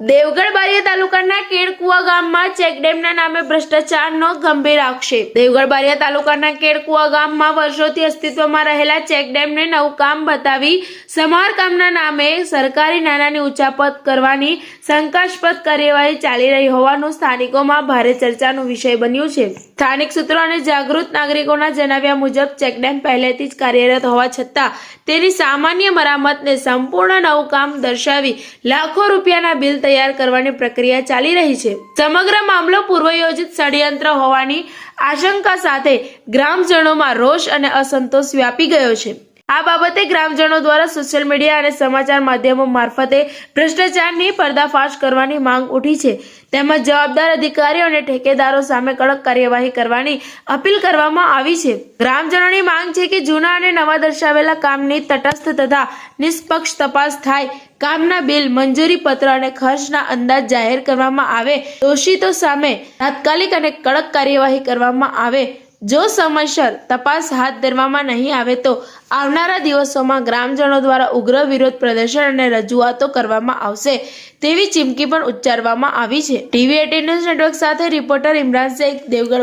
દેવગઢ બારિયા તાલુકાના કેડકુવા ગામમાં ચેકડેમના નામે ભ્રષ્ટાચારનો ગંભીર આક્ષેપ। દેવગઢ બારિયા તાલુકાના કેડકુવા ગામમાં વર્ષોથી અસ્તિત્વમાં રહેલા ચેકડેમને નવું કામ બતાવી સમારકામના નામે સરકારી નાણાંની ઉચાપત કરવાની શંકાસ્પદ કાર્યવાહી ચાલી રહી હોવાનું સ્થાનિકોમાં ભારે ચર્ચાનો વિષય બન્યું છે। સ્થાનિક સૂત્રો અને જાગૃત નાગરિકોના જણાવ્યા મુજબ ચેકડેમ પહેલેથી જ કાર્યરત હોવા છતાં તેની સામાન્ય મરામતને સંપૂર્ણ નવું કામ દર્શાવી લાખો રૂપિયાના બિલ તૈયાર કરવાની પ્રક્રિયા ચાલી રહી છે। સમગ્ર મામલો પૂર્વયોજિત ષડયંત્ર હોવાની આશંકા સાથે ગ્રામજનોમાં રોષ અને અસંતોષ વ્યાપી ગયો છે। આ બાબતે ગ્રામજનો દ્વારા સોશિયલ મીડિયા અને સમાચાર માધ્યમો મારફતે ભ્રષ્ટાચારની પર્દાફાશ કરવાની માંગ ઉઠી છે। તેમજ જવાબદાર અધિકારીઓ અને ઠેકેદારો સામે કડક કાર્યવાહી કરવાની અપીલ કરવામાં આવી છે। ગ્રામજનોની માંગ છે કે જૂના અને નવા દર્શાવેલા કામની તટસ્થ તથા નિષ્પક્ષ તપાસ થાય, કામના બિલ, મંજૂરી પત્ર અને ખર્ચના અંદાજ જાહેર કરવામાં આવે, દોષિતો સામે તાત્કાલિક અને કડક કાર્યવાહી કરવામાં આવે। જો સમયસર તપાસ હાથ ધરવામાં નહીં આવે તો આવનારા દિવસોમાં ગ્રામજનો દ્વારા ઉગ્ર વિરોધ પ્રદર્શન અને રજૂઆતો કરવામાં આવશે તેવી ચીમકી પણ ઉચ્ચારવામાં આવી છે। TV18 ન્યૂઝ નેટવર્ક સાથે રિપોર્ટર ઇમરાન શેખ, દેવગઢ।